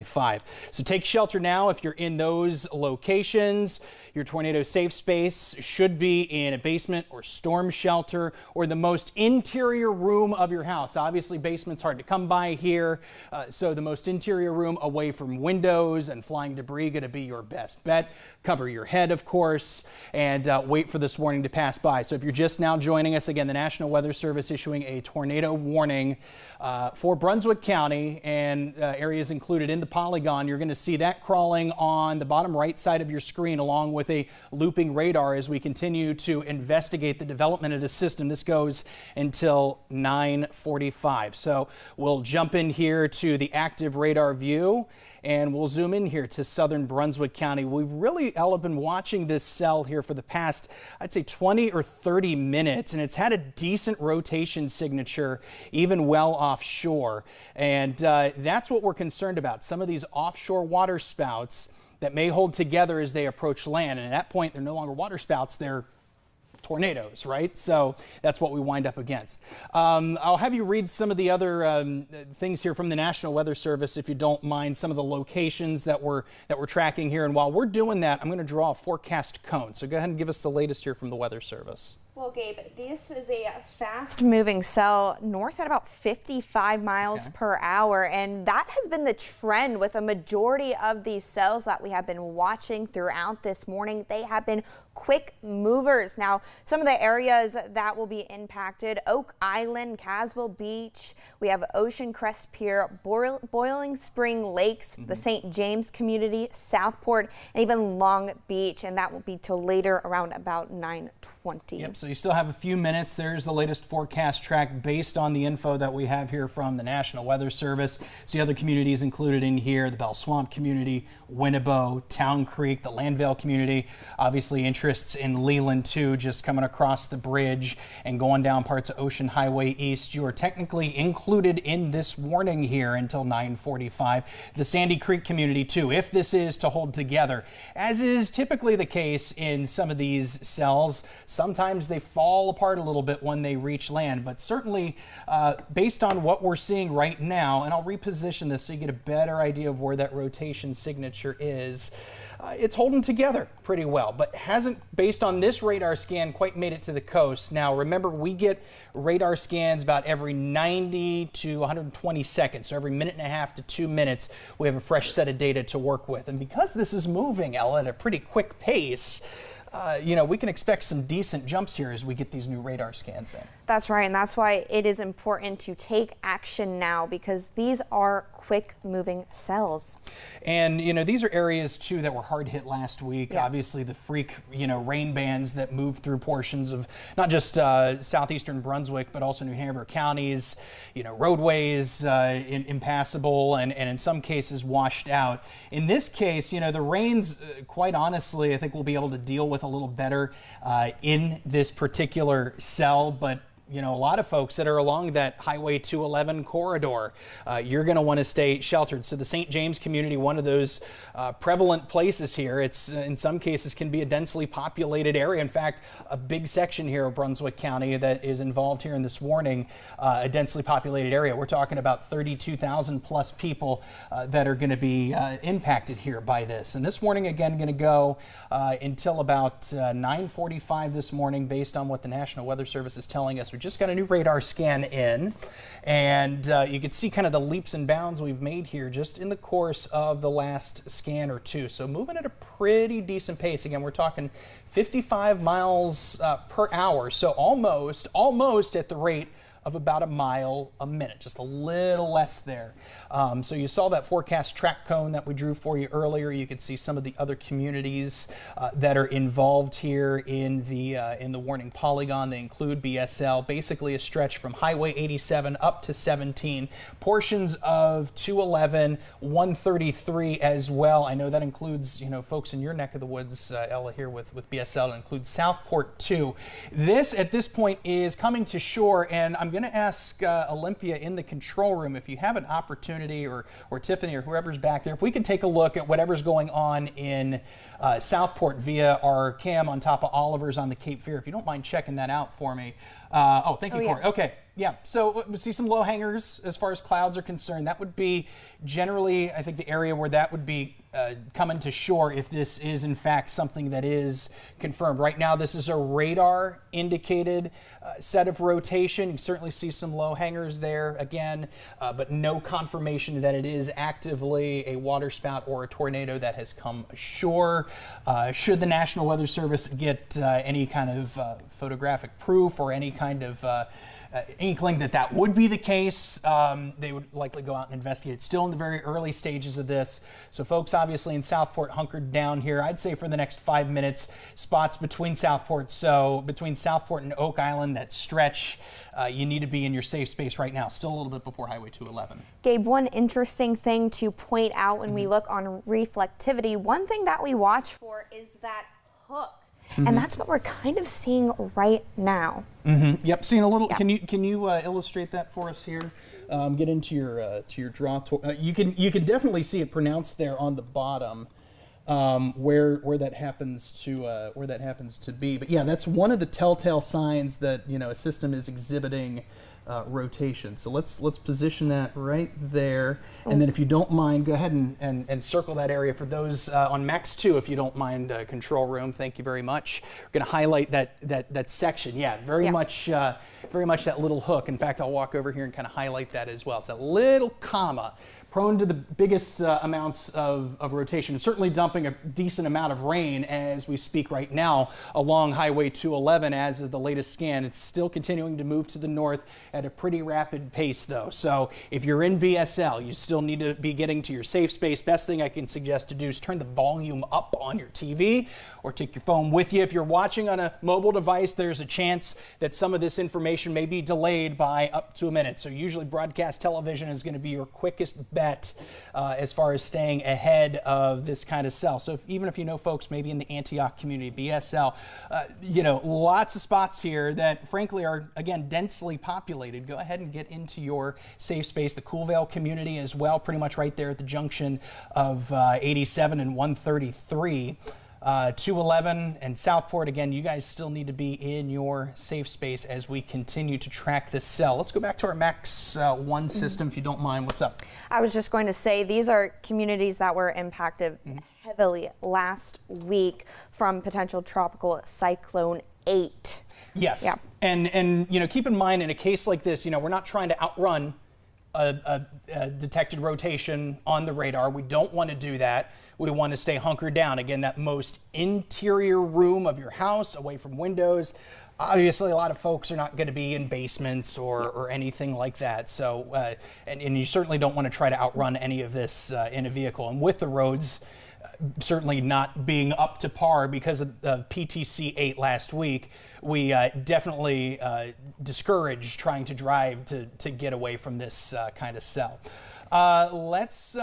9:45. So take shelter now if you're in those locations. Your tornado safe space should be in a basement or storm shelter or the most interior room of your house. Obviously, basement's hard to come by here, so the most interior room away from windows and flying debris going to be your best bet. Cover your head, of course, and wait for this warning to pass by. So if you're just now joining us, again, the National Weather Service issuing a tornado warning for Brunswick County and areas included in the polygon. You're going to see that crawling on the bottom right side of your screen along with a looping radar as we continue to investigate the development of the system. This goes until 9:45. So we'll jump in here to the active radar view and we'll zoom in here to southern Brunswick County. We've really, Ella, been watching this cell here for the past, I'd say 20 or 30 minutes, and it's had a decent rotation signature, even well offshore. And that's what we're concerned about. Some of these offshore water spouts that may hold together as they approach land. And at that point, they're no longer water spouts, they're tornadoes, right? So that's what we wind up against. I'll have you read some of the other things here from the National Weather Service, if you don't mind, some of the locations that we're tracking here. And while we're doing that, I'm going to draw a forecast cone. So go ahead and give us the latest here from the Weather Service. Well, Gabe, this is a fast-moving cell north at about 55 miles per hour, and that has been the trend with a majority of these cells that we have been watching throughout this morning. They have been quick movers. Now, some of the areas that will be impacted: Oak Island, Caswell Beach, we have Ocean Crest Pier, Boiling Spring Lakes, the St. James community, Southport, and even Long Beach, and that will be till later around about 9:20. Yep, so you still have a few minutes. There's the latest forecast track based on the info that we have here from the National Weather Service. See other communities included in here: the Bell Swamp community, Winnebago, Town Creek, the Landvale community, obviously interests in Leland too, just coming across the bridge and going down parts of Ocean Highway East. You are technically included in this warning here until 9:45. The Sandy Creek community too, if this is to hold together, as is typically the case in some of these cells. Sometimes they fall apart a little bit when they reach land, but certainly based on what we're seeing right now, and I'll reposition this so you get a better idea of where that rotation signature is, it's holding together pretty well, but hasn't, based on this radar scan, quite made it to the coast. Now, remember, we get radar scans about every 90 to 120 seconds, so every minute and a half to 2 minutes, we have a fresh set of data to work with. And because this is moving, Ella, at a pretty quick pace, you know, we can expect some decent jumps here as we get these new radar scans in. That's right, and that's why it is important to take action now, because these are quick moving cells. And, you know, these are areas too that were hard hit last week. Yeah. Obviously the freak, you know, rain bands that moved through portions of not just southeastern Brunswick, but also New Hampshire counties, you know, roadways impassable and in some cases washed out. In this case, you know, the rains, quite honestly, I think we'll be able to deal with a little better in this particular cell, but you know, a lot of folks that are along that Highway 211 corridor, you're going to want to stay sheltered. So the St. James community, one of those prevalent places here, it's in some cases can be a densely populated area. In fact, a big section here of Brunswick County that is involved here in this warning, a densely populated area. We're talking about 32,000 plus people that are going to be impacted here by this. And this warning, again, going to go until about 9:45 this morning based on what the National Weather Service is telling us. We just got a new radar scan in, and you can see kind of the leaps and bounds we've made here just in the course of the last scan or two. So moving at a pretty decent pace. Again, we're talking 55 miles per hour, so almost at the rate of about a mile a minute, just a little less there. So you saw that forecast track cone that we drew for you earlier. You could see some of the other communities that are involved here in the warning polygon. They include BSL, basically a stretch from Highway 87 up to 17, portions of 211, 133 as well. I know that includes, you know, folks in your neck of the woods, Ella, here with BSL. It includes Southport too. This at this point is coming to shore, and I'm going to ask Olympia in the control room if you have an opportunity, or Tiffany or whoever's back there, if we could take a look at whatever's going on in Southport via our cam on top of Oliver's on the Cape Fear. If you don't mind checking that out for me. Oh, thank you, Corey. Yeah. Okay. Yeah, so we see some low hangers as far as clouds are concerned. That would be generally, I think, the area where that would be coming to shore if this is in fact something that is confirmed. Right now, this is a radar indicated set of rotation. You certainly see some low hangers there again, but no confirmation that it is actively a waterspout or a tornado that has come ashore. Should the National Weather Service get any kind of photographic proof or any kind of inkling that that would be the case, they would likely go out and investigate. It's still in the very early stages of this. So folks obviously in Southport hunkered down here, I'd say for the next 5 minutes, spots between Southport. So between Southport and Oak Island, that stretch, you need to be in your safe space right now, still a little bit before Highway 211. Gabe, one interesting thing to point out when we look on reflectivity, one thing that we watch for is that hook. And that's what we're kind of seeing right now. Yep, seeing a little. Yep. Can you illustrate that for us here? Get into your draw. You can definitely see it pronounced there on the bottom, where that happens to be. But yeah, that's one of the telltale signs that a system is exhibiting rotation. So let's position that right there, and then if you don't mind, go ahead and circle that area for those on Max 2. If you don't mind, control room, thank you very much. We're going to highlight that section. Yeah, very much that little hook. In fact, I'll walk over here and kind of highlight that as well. It's a little comma. Prone to the biggest amounts of rotation, and certainly dumping a decent amount of rain as we speak right now along Highway 211 as of the latest scan. It's still continuing to move to the north at a pretty rapid pace though. So if you're in BSL, you still need to be getting to your safe space. Best thing I can suggest to do is turn the volume up on your TV or take your phone with you. If you're watching on a mobile device, there's a chance that some of this information may be delayed by up to a minute. So usually broadcast television is going to be your quickest bet as far as staying ahead of this kind of cell. So even if you know folks maybe in the Antioch community, BSL, lots of spots here that frankly are, again, densely populated. Go ahead and get into your safe space. The Coolvale community as well, pretty much right there at the junction of 87 and 133. 211 and Southport, again, you guys still need to be in your safe space as we continue to track this cell. Let's go back to our Max 1 system, if you don't mind. What's up? I was just going to say these are communities that were impacted heavily last week from potential tropical cyclone 8. Yes. Yeah. And keep in mind, in a case like this, we're not trying to outrun a detected rotation on the radar. We don't want to do that. We want to stay hunkered down. Again, that most interior room of your house, away from windows. Obviously, a lot of folks are not going to be in basements or anything like that. So, and you certainly don't want to try to outrun any of this in a vehicle. And with the roads certainly not being up to par because of PTC 8 last week, we definitely discourage trying to drive to get away from this kind of cell. Let's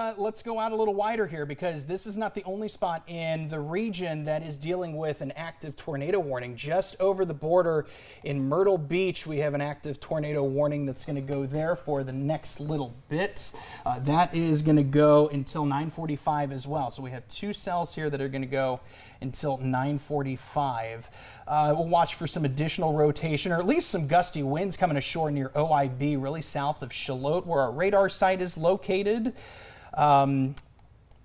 go out a little wider here, because this is not the only spot in the region that is dealing with an active tornado warning. Just over the border in Myrtle Beach, we have an active tornado warning that's going to go there for the next little bit. That is going to go until 9:45 as well. So we have 2 cells here that are going to go until 9:45. We'll watch for some additional rotation, or at least some gusty winds coming ashore near OIB, really south of Charlotte, where our radar site is located.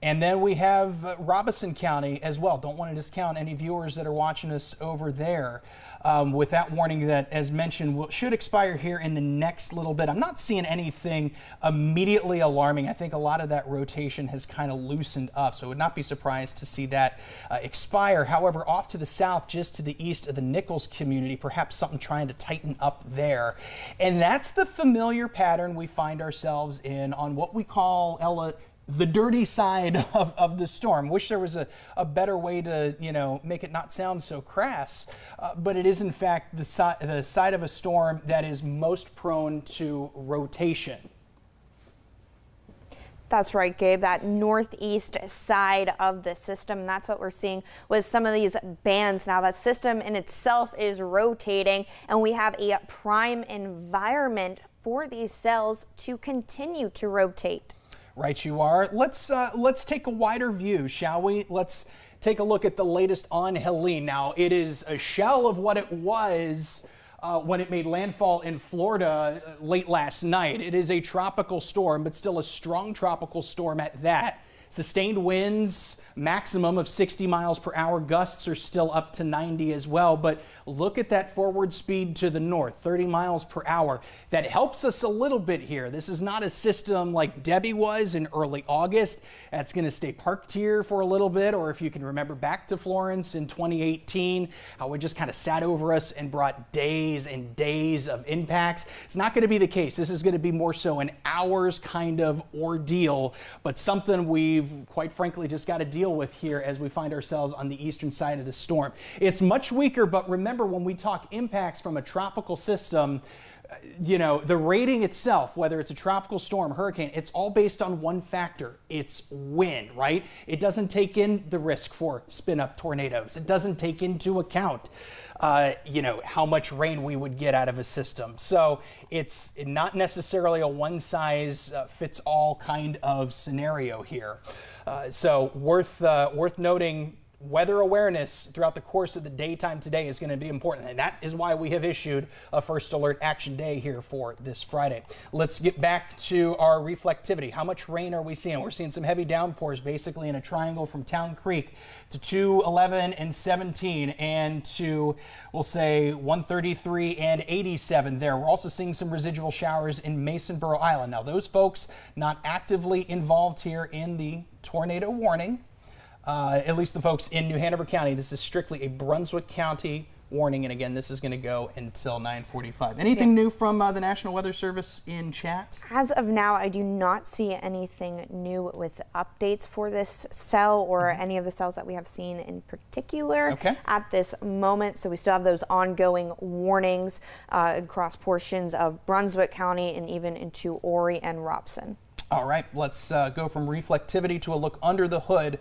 And then we have Robeson County as well. Don't want to discount any viewers that are watching us over there. With that warning that, as mentioned, should expire here in the next little bit. I'm not seeing anything immediately alarming. I think a lot of that rotation has kind of loosened up, so I would not be surprised to see that expire. However, off to the south, just to the east of the Nichols community, perhaps something trying to tighten up there. And that's the familiar pattern we find ourselves in on what we call, Ella, the dirty side of the storm. Wish there was a better way to, make it not sound so crass, but it is in fact the side of a storm that is most prone to rotation. That's right, Gabe, that northeast side of the system. That's what we're seeing with some of these bands. Now, that system in itself is rotating, and we have a prime environment for these cells to continue to rotate. Right you are. Let's take a wider view, shall we? Let's take a look at the latest on Helene. Now, it is a shell of what it was when it made landfall in Florida late last night. It is a tropical storm, but still a strong tropical storm at that. Sustained winds, maximum of 60 miles per hour. Gusts are still up to 90 as well. But look at that forward speed to the north, 30 miles per hour. That helps us a little bit here. This is not a system like Debbie was in early August. That's going to stay parked here for a little bit. Or if you can remember back to Florence in 2018, how it just kind of sat over us and brought days and days of impacts. It's not going to be the case. This is going to be more so an hours kind of ordeal, but something we've quite frankly just got to deal with here as we find ourselves on the eastern side of the storm. It's much weaker, but remember when we talk impacts from a tropical system, you know, the rating itself, whether it's a tropical storm, hurricane, it's all based on one factor. It's wind, right? It doesn't take in the risk for spin-up tornadoes. It doesn't take into account, you know, how much rain we would get out of a system. So it's not necessarily a one-size-fits-all kind of scenario here. So worth noting. Weather awareness throughout the course of the daytime today is going to be important, and that is why we have issued a first alert action day here for this Friday. Let's get back to our reflectivity. How much rain are we seeing? We're seeing some heavy downpours basically in a triangle from Town Creek to 211 and 17 and to, we'll say, 133 and 87 there. We're also seeing some residual showers in Masonboro Island. Now, those folks not actively involved here in the tornado warning. At least the folks in New Hanover County. This is strictly a Brunswick County warning, and again, this is going to go until 9:45. Anything new from the National Weather Service in chat? As of now, I do not see anything new with updates for this cell or any of the cells that we have seen in particular at this moment. So we still have those ongoing warnings across portions of Brunswick County and even into Horry and Robson. All right, let's go from reflectivity to a look under the hood.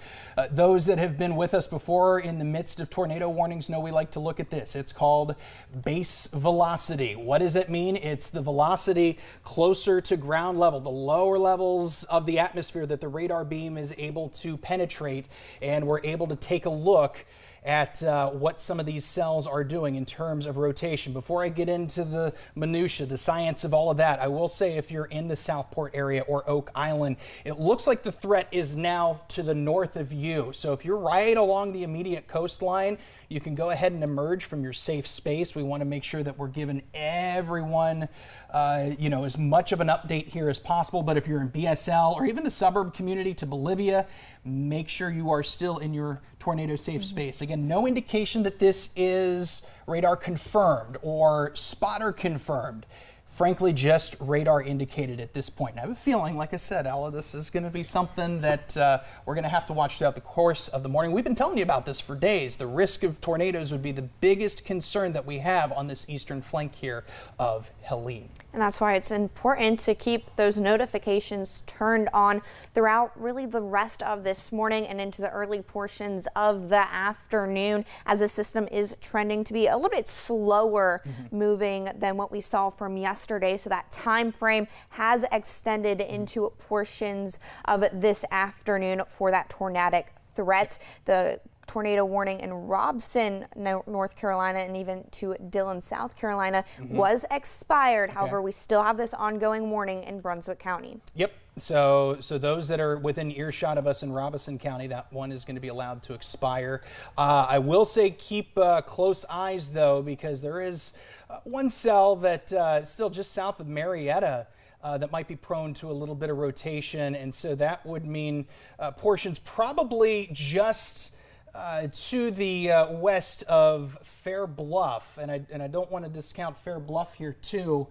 Those that have been with us before in the midst of tornado warnings know we like to look at this. It's called base velocity. What does it mean? It's the velocity closer to ground level, the lower levels of the atmosphere that the radar beam is able to penetrate, and we're able to take a look at what some of these cells are doing in terms of rotation. Before I get into the minutia, the science of all of that, I will say if you're in the Southport area or Oak Island, it looks like the threat is now to the north of you. So if you're right along the immediate coastline, you can go ahead and emerge from your safe space. We want to make sure that we're giving everyone you know, as much of an update here as possible. But if you're in BSL or even the suburb community to Bolivia, make sure you are still in your tornado safe space. Again, no indication that this is radar confirmed or spotter confirmed. Frankly, just radar indicated at this point. And I have a feeling, like I said, Ella, this is going to be something that we're going to have to watch throughout the course of the morning. We've been telling you about this for days. The risk of tornadoes would be the biggest concern that we have on this eastern flank here of Helene. And that's why it's important to keep those notifications turned on throughout really the rest of this morning and into the early portions of the afternoon, as the system is trending to be a little bit slower moving than what we saw from yesterday. So that time frame has extended into portions of this afternoon for that tornadic threat. The tornado warning in Robson, North Carolina, and even to Dillon, South Carolina was expired. However, we still have this ongoing warning in Brunswick County. Yep. So those that are within earshot of us in Robeson County, that one is going to be allowed to expire. I will say keep close eyes, though, because there is one cell that still just south of Marietta that might be prone to a little bit of rotation. And so that would mean portions probably just to the west of Fair Bluff, and I don't want to discount Fair Bluff here too,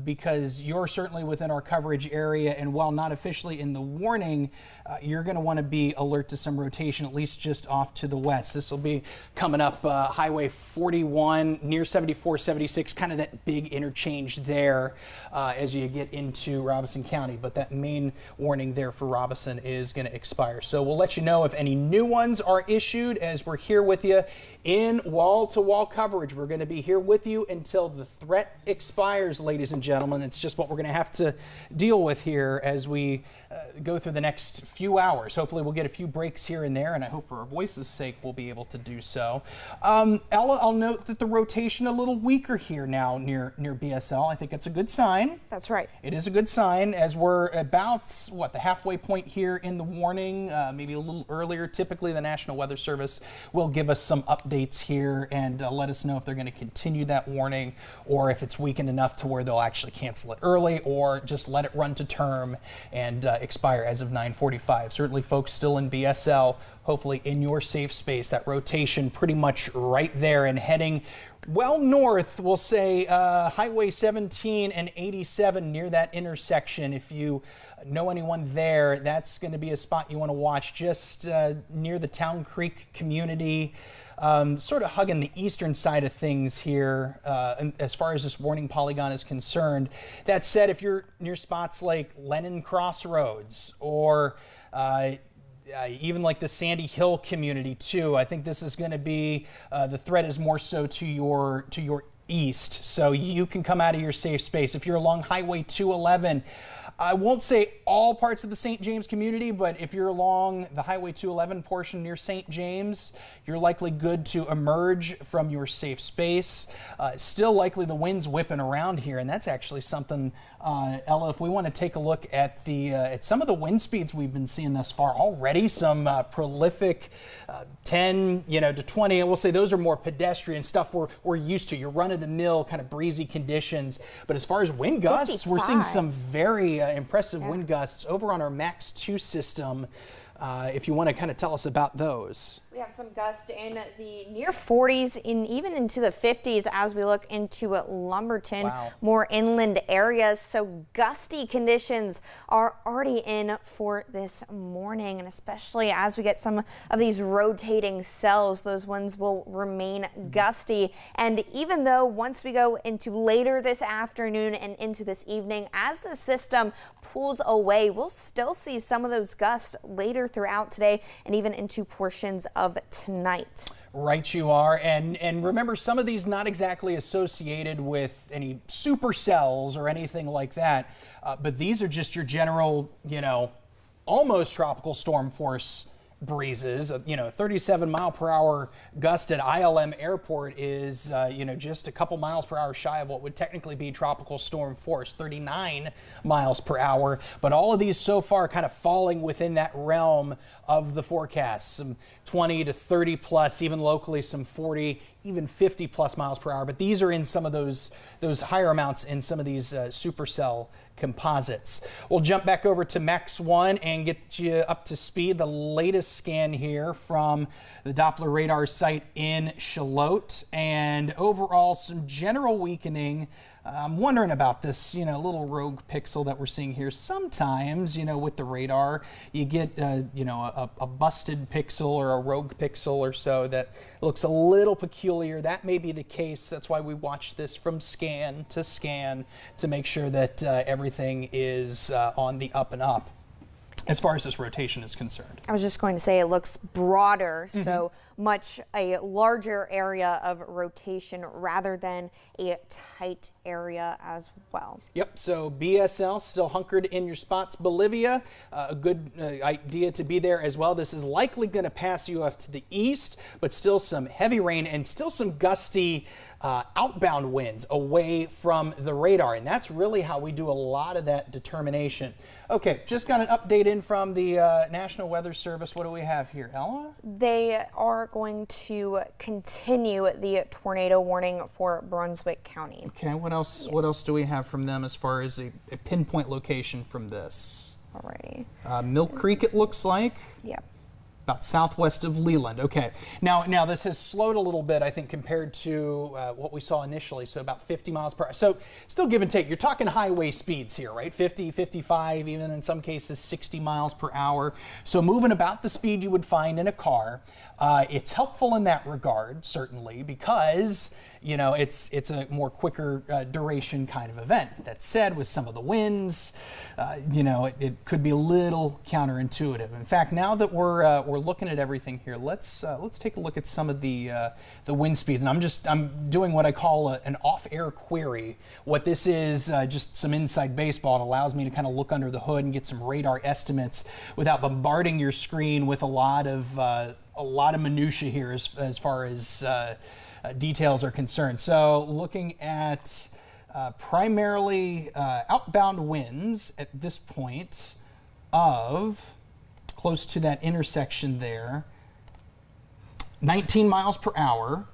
because you're certainly within our coverage area, and while not officially in the warning, you're going to want to be alert to some rotation, at least just off to the west. This will be coming up Highway 41 near 74, 76, kind of that big interchange there as you get into Robeson County, but that main warning there for Robeson is going to expire. So we'll let you know if any new ones are issued as we're here with you in wall-to-wall coverage. We're going to be here with you until the threat expires, ladies ladies and gentlemen. It's just what we're going to have to deal with here as we go through the next few hours. Hopefully we'll get a few breaks here and there, and I hope for our voices' sake we'll be able to do so. Ella, I'll note that the rotation a little weaker here now near BSL. I think it's a good sign. That's right. It is a good sign as we're about, the halfway point here in the warning, maybe a little earlier. Typically the National Weather Service will give us some updates here and let us know if they're going to continue that warning or if it's weakened enough to where they'll actually cancel it early or just let it run to term and expire as of 9:45. Certainly folks still in BSL, hopefully in your safe space. That rotation pretty much right there and heading well north, we'll say Highway 17 and 87 near that intersection. If you know anyone there, that's going to be a spot you want to watch just near the Town Creek community. Sort of hugging the eastern side of things here as far as this warning polygon is concerned. That said, if you're near spots like Lennon Crossroads or even like the Sandy Hill community too, I think this is going to be, the threat is more so to your east. So you can come out of your safe space. If you're along Highway 211, I won't say all parts of the St. James community, but if you're along the Highway 211 portion near St. James, you're likely good to emerge from your safe space. Still likely the wind's whipping around here, and that's actually something, Ella, if we want to take a look at at some of the wind speeds we've been seeing thus far already, some prolific 10 to 20, and we'll say those are more pedestrian stuff we're used to, your run-of-the-mill kind of breezy conditions. But as far as wind gusts, 55. we're seeing some very impressive wind gusts over on our Max 2 system. If you want to kind of tell us about those. We have some gusts in the near 40s and even into the 50s as we look into Lumberton, more inland areas. So gusty conditions are already in for this morning, and especially as we get some of these rotating cells, those winds will remain gusty. And even though once we go into later this afternoon and into this evening, as the system pulls away, we'll still see some of those gusts later throughout today and even into portions of tonight. Right you are, and remember, some of these not exactly associated with any supercells or anything like that, but these are just your general, almost tropical storm force breezes. 37-mile-per-hour gust at ILM Airport is, just a couple miles per hour shy of what would technically be tropical storm force, 39 miles per hour. But all of these so far kind of falling within that realm of the forecast, some 20 to 30 plus, even locally some 40, even 50 plus miles per hour. But these are in some of those higher amounts in some of these supercell composites. We'll jump back over to Max 1 and get you up to speed. The latest scan here from the Doppler radar site in Charlotte, and overall some general weakening. I'm wondering about this, little rogue pixel that we're seeing here. Sometimes, with the radar, you get, a busted pixel or a rogue pixel or so that looks a little peculiar. That may be the case. That's why we watch this from scan to make sure that everything is on the up and up as far as this rotation is concerned. I was just going to say it looks broader, so much a larger area of rotation rather than a tight area as well. Yep, so BSL still hunkered in your spots. Bolivia, a good idea to be there as well. This is likely going to pass you off to the east, but still some heavy rain and still some gusty outbound winds away from the radar, and that's really how we do a lot of that determination. Okay, just got an update in from the National Weather Service. What do we have here, Ella? They are going to continue the tornado warning for Brunswick County. Okay, what else? Yes. What else do we have from them as far as a pinpoint location from this? Alrighty. Mill Creek, it looks like. Yep. About southwest of Leland. Okay. Now this has slowed a little bit, I think, compared to what we saw initially. So about 50 miles per hour. So still give and take. You're talking highway speeds here, right? 50, 55, even in some cases 60 miles per hour. So moving about the speed you would find in a car. It's helpful in that regard, certainly, because you know, it's a more quicker duration kind of event. That said, with some of the winds, you know, it could be a little counterintuitive. In fact, now that we're looking at everything here, let's take a look at some of the wind speeds. And I'm doing what I call an off-air query. What this is, just some inside baseball. It allows me to kind of look under the hood and get some radar estimates without bombarding your screen with a lot of minutia here as far as details are concerned. So looking at primarily outbound winds at this point of close to that intersection there, 19 miles per hour.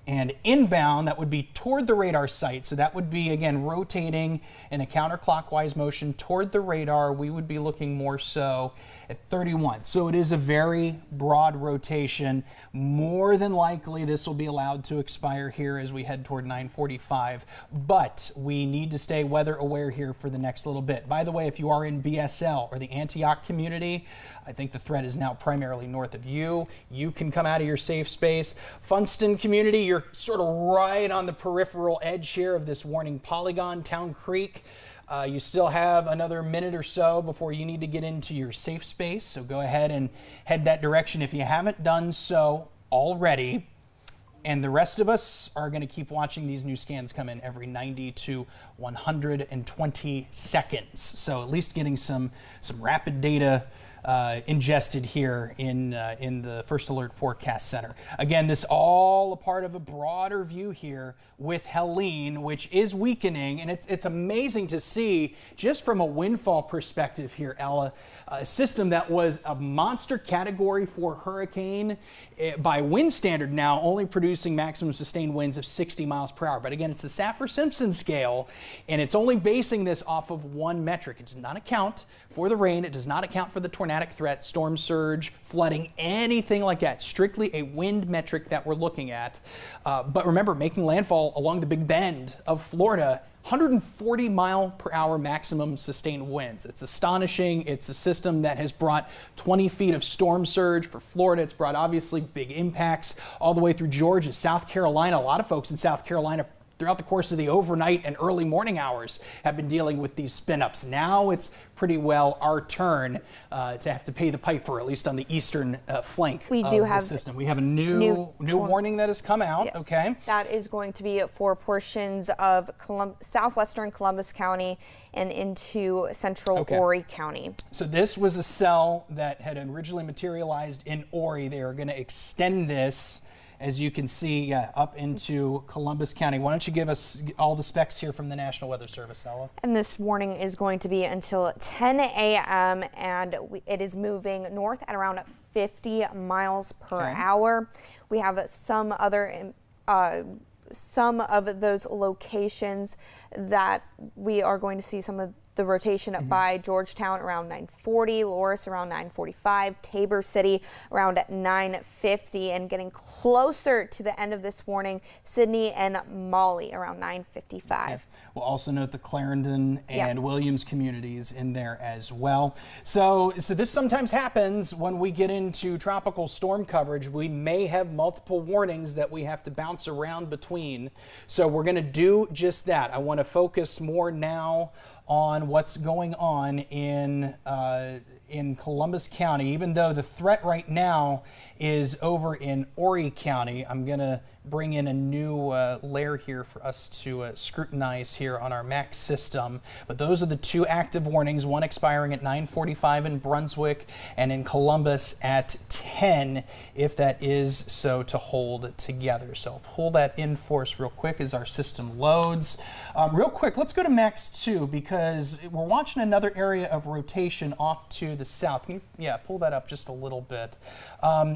And inbound, that would be toward the radar site. So that would be, again, rotating in a counterclockwise motion toward the radar. We would be looking more so at 31. So it is a very broad rotation. More than likely, this will be allowed to expire here as we head toward 9:45. But we need to stay weather aware here for the next little bit. By the way, if you are in BSL or the Antioch community, I think the threat is now primarily north of you. You can come out of your safe space. Funston community, you're sort of right on the peripheral edge here of this warning polygon, Town Creek. You still have another minute or so before you need to get into your safe space, so go ahead and head that direction if you haven't done so already. And the rest of us are going to keep watching these new scans come in every 90 to 120 seconds. So at least getting some rapid data ingested here in the First Alert Forecast Center. Again, this all a part of a broader view here with Helene, which is weakening, and it's amazing to see just from a windfall perspective here, Ella, a system that was a monster Category 4 hurricane by wind standard now only producing maximum sustained winds of 60 miles per hour. But again, it's the Saffir-Simpson scale, and it's only basing this off of one metric. It does not account for the rain. It does not account for the tornadic threat, storm surge, flooding, anything like that. Strictly a wind metric that we're looking at. But remember, making landfall along the Big Bend of Florida, 140 mile per hour maximum sustained winds. It's astonishing. It's a system that has brought 20 feet of storm surge for Florida. It's brought obviously big impacts all the way through Georgia, South Carolina. A lot of folks in South Carolina throughout the course of the overnight and early morning hours have been dealing with these spin-ups. Now it's pretty well our turn to have to pay the piper, at least on the eastern flank of the system. We have a new warning that has come out. Yes, okay. That is going to be for portions of southwestern Columbus County and into central Horry County. So this was a cell that had originally materialized in Horry. They are going to extend this, as you can see, up into Columbus County. Why don't you give us all the specs here from the National Weather Service, Ella? And this warning is going to be until 10 a.m. and it is moving north at around 50 miles per hour. We have some of those locations that we are going to see some of the rotation by Georgetown around 9:40, Loris around 9:45, Tabor City around 9:50, and getting closer to the end of this warning, Sydney and Molly around 9:55. We'll also note the Clarendon and Williams communities in there as well. So this sometimes happens when we get into tropical storm coverage. We may have multiple warnings that we have to bounce around between. So we're going to do just that. I want to focus more now on what's going on in Columbus County. Even though the threat right now is over in Horry County, I'm going to bring in a new layer here for us to scrutinize here on our MAX system. But those are the two active warnings, one expiring at 9:45 in Brunswick and in Columbus at 10, if that is so to hold together. So I'll pull that in for us real quick as our system loads. Real quick, let's go to MAX 2 because we're watching another area of rotation off to the south. Can you, pull that up just a little bit.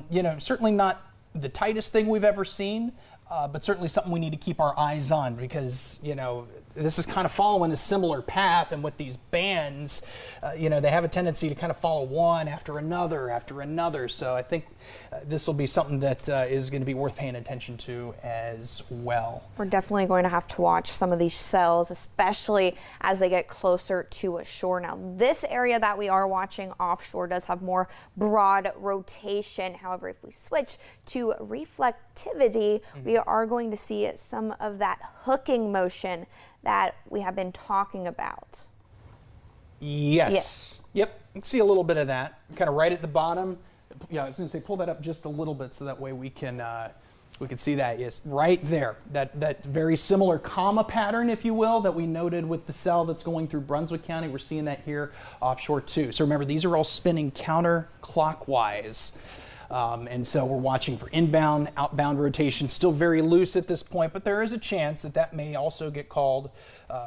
You know, certainly not the tightest thing we've ever seen, but certainly something we need to keep our eyes on because, you know, this is kind of following a similar path, and with these bands, you know, they have a tendency to kind of follow one after another. So I think this will be something that is going to be worth paying attention to as well. We're definitely going to have to watch some of these cells, especially as they get closer to shore. Now, this area that we are watching offshore does have more broad rotation. However, if we switch to reflectivity, we are going to see some of that hooking motion that we have been talking about. Yes. Yep. You can see a little bit of that, kind of right at the bottom. Yeah, I was going to say pull that up just a little bit so that way we can see that. Yes, right there. That very similar comma pattern, if you will, that we noted with the cell that's going through Brunswick County. We're seeing that here offshore too. So remember, these are all spinning counterclockwise. And so we're watching for inbound, outbound rotation. Still very loose at this point, but there is a chance that that may also get called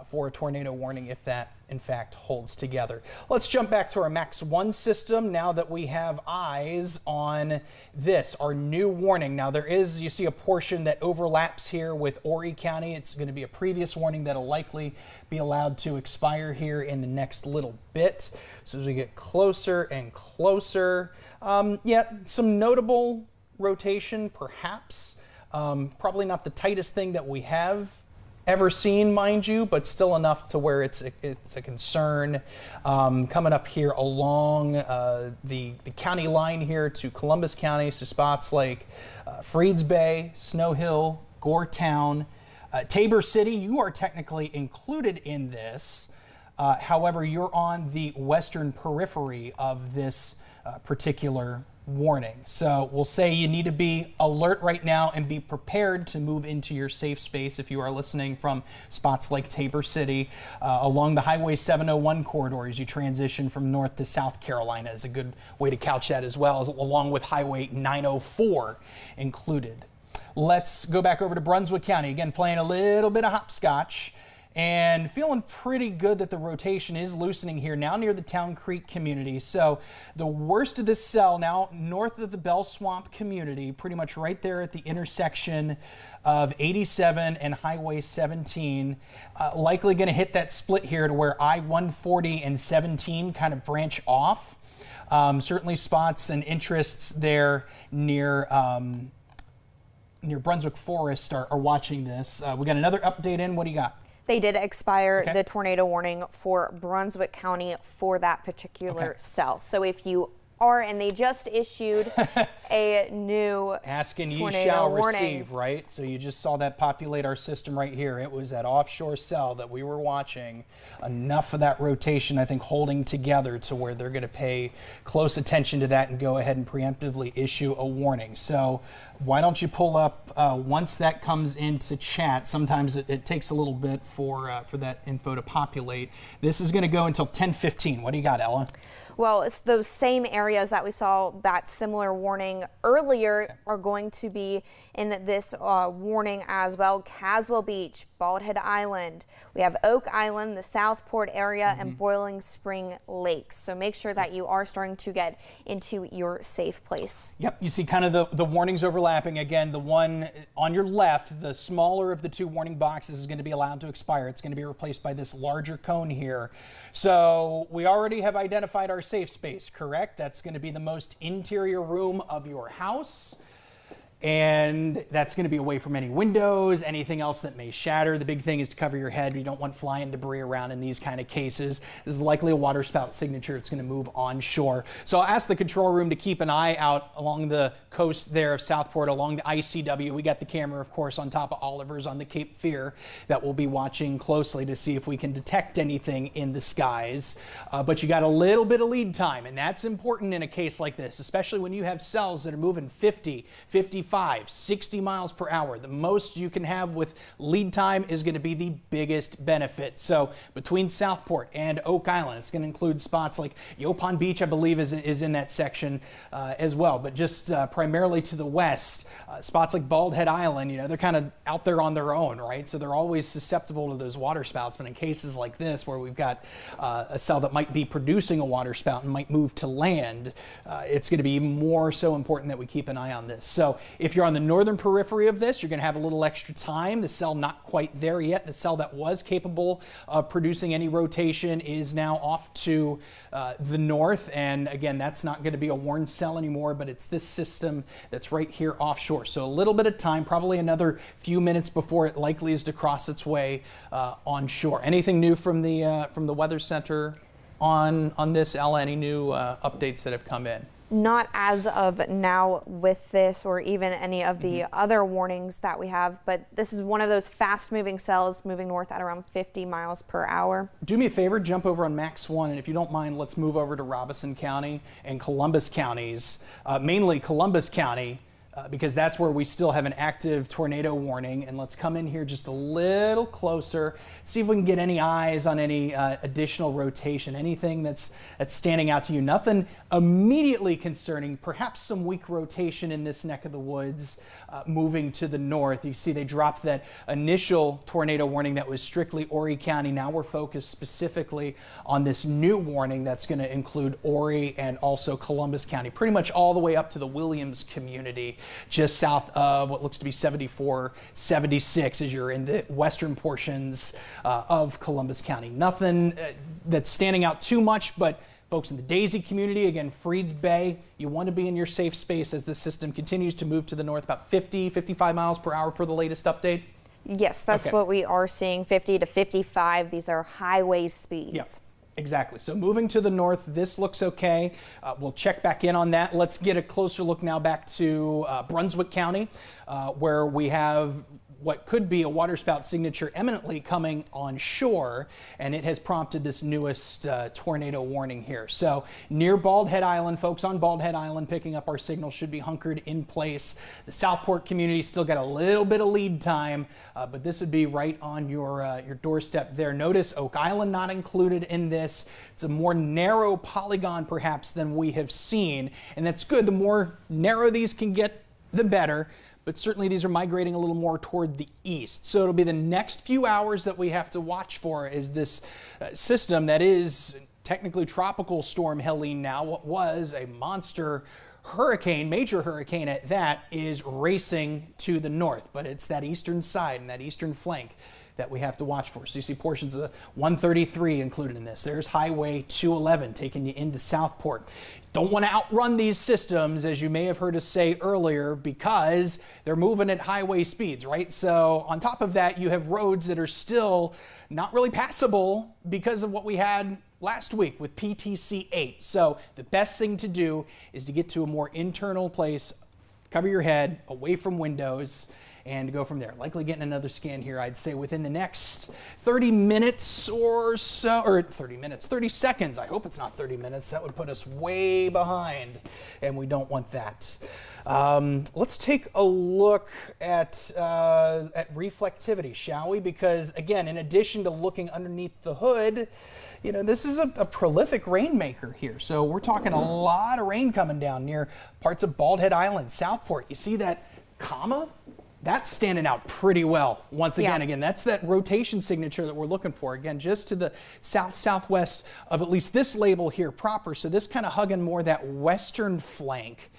for a tornado warning if that in fact holds together. Let's jump back to our Max 1 system now that we have eyes on this, our new warning. Now there is, you see a portion that overlaps here with Horry County. It's going to be a previous warning that'll likely be allowed to expire here in the next little bit. So as we get closer and closer, yeah, some notable rotation perhaps. Probably not the tightest thing that we have ever seen, mind you, but still enough to where it's a concern. Coming up here along the county line here to Columbus County, so spots like Freeds Bay, Snow Hill, Goretown, Tabor City. You are technically included in this. However, you're on the western periphery of this particular warning. So we'll say you need to be alert right now and be prepared to move into your safe space if you are listening from spots like Tabor City, along the Highway 701 corridor as you transition from North to South Carolina is a good way to couch that, as well as along with Highway 904 included. Let's go back over to Brunswick County, again playing a little bit of hopscotch and feeling pretty good that the rotation is loosening here now near the Town Creek community. So the worst of this cell now north of the Bell Swamp community, pretty much right there at the intersection of 87 and Highway 17, likely going to hit that split here to where I-140 and 17 kind of branch off. Certainly spots and interests there near Brunswick Forest are watching this. We got another update in. What do you got? They did expire the tornado warning for Brunswick County for that particular cell. So if you are, and they just issued a new asking ye tornado shall warning. receive, right? So you just saw that populate our system right here. It was that offshore cell that we were watching. Enough of that rotation, I think, holding together to where they're going to pay close attention to that and go ahead and preemptively issue a warning. So why don't you pull up once that comes into chat? Sometimes it takes a little bit for that info to populate. This is going to go until 10:15. What do you got, Ella? Well, it's those same areas that we saw that similar warning earlier are going to be in this warning as well. Caswell Beach, Bald Head Island. We have Oak Island, the Southport area, and Boiling Spring Lakes. So make sure that you are starting to get into your safe place. Yep, you see kind of the warnings overlapping. Again, the one on your left, the smaller of the two warning boxes, is going to be allowed to expire. It's going to be replaced by this larger cone here. So we already have identified our safe space, correct? That's going to be the most interior room of your house. And that's going to be away from any windows, anything else that may shatter. The big thing is to cover your head. You don't want flying debris around in these kind of cases. This is likely a water spout signature. It's going to move onshore. So I'll ask the control room to keep an eye out along the coast there of Southport, along the ICW. We got the camera, of course, on top of Oliver's on the Cape Fear that we'll be watching closely to see if we can detect anything in the skies. But you got a little bit of lead time, and that's important in a case like this, especially when you have cells that are moving 50, 55, 60 miles per hour. The most you can have with lead time is going to be the biggest benefit. So between Southport and Oak Island, it's going to include spots like Yopon Beach, I believe, is in that section as well. But just primarily to the west, spots like Bald Head Island, you know, they're kind of out there on their own, right? So they're always susceptible to those water spouts. But in cases like this, where we've got a cell that might be producing a water spout and might move to land, it's going to be more so important that we keep an eye on this. So If you're on the northern periphery of this, you're going to have a little extra time. The cell not quite there yet. The cell that was capable of producing any rotation is now off to the north. And again, that's not going to be a worn cell anymore, but it's this system that's right here offshore. So a little bit of time, probably another few minutes before it likely is to cross its way onshore. Anything new from the Weather Center on this, Ella? Any new updates that have come in? Not as of now with this or even any of the other warnings that we have, but this is one of those fast moving cells moving north at around 50 miles per hour. Do me a favor, jump over on Max 1, and if you don't mind, let's move over to Robeson County and Columbus counties, mainly Columbus County, because that's where we still have an active tornado warning. And let's come in here just a little closer, see if we can get any eyes on any additional rotation, anything that's standing out to you. Nothing immediately concerning, perhaps some weak rotation in this neck of the woods moving to the north. You see they dropped that initial tornado warning that was strictly Horry County. Now we're focused specifically on this new warning that's going to include Horry and also Columbus County, pretty much all the way up to the Williams community, just south of what looks to be 74, 76 as you're in the western portions of Columbus County. Nothing that's standing out too much, but folks in the Daisy community, again, Freeds Bay, you want to be in your safe space as the system continues to move to the north, about 50, 55 miles per hour per the latest update. Yes, that's what we are seeing, 50 to 55. These are highway speeds. Yep. Exactly. So moving to the north, this looks okay. We'll check back in on that. Let's get a closer look now back to Brunswick County, where we have what could be a waterspout signature eminently coming on shore, and it has prompted this newest tornado warning here. So near Bald Head Island, folks on Bald Head Island picking up our signal should be hunkered in place. The Southport community still got a little bit of lead time, but this would be right on your doorstep there. Notice Oak Island not included in this. It's a more narrow polygon perhaps than we have seen, and that's good. The more narrow these can get, the better. But certainly these are migrating a little more toward the east. So it'll be the next few hours that we have to watch for is this system that is technically tropical Storm Helene now. What was a monster hurricane, major hurricane at that, is racing to the north. But it's that eastern side and that eastern flank that we have to watch for. So you see portions of 133 included in this. There's Highway 211 taking you into Southport. Don't want to outrun these systems, as you may have heard us say earlier, because they're moving at highway speeds, right? So on top of that, you have roads that are still not really passable because of what we had last week with PTC 8. So the best thing to do is to get to a more internal place, cover your head, away from windows, and go from there. Likely getting another scan here, I'd say, within the next 30 minutes or so, or 30 seconds. I hope it's not 30 minutes. That would put us way behind, and we don't want that. Let's take a look at reflectivity, shall we? Because, again, in addition to looking underneath the hood, you know, this is a prolific rainmaker here. So we're talking a lot of rain coming down near parts of Bald Head Island, Southport. You see that comma? That's standing out pretty well. Once again, that's that rotation signature that we're looking for. Again, just to the southwest of at least this label here proper. So this kind of hugging more that western flank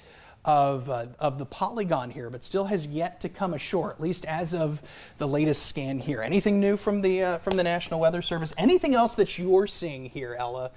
of the polygon here, but still has yet to come ashore, at least as of the latest scan here. Anything new from the National Weather Service? Anything else that you're seeing here, Ella?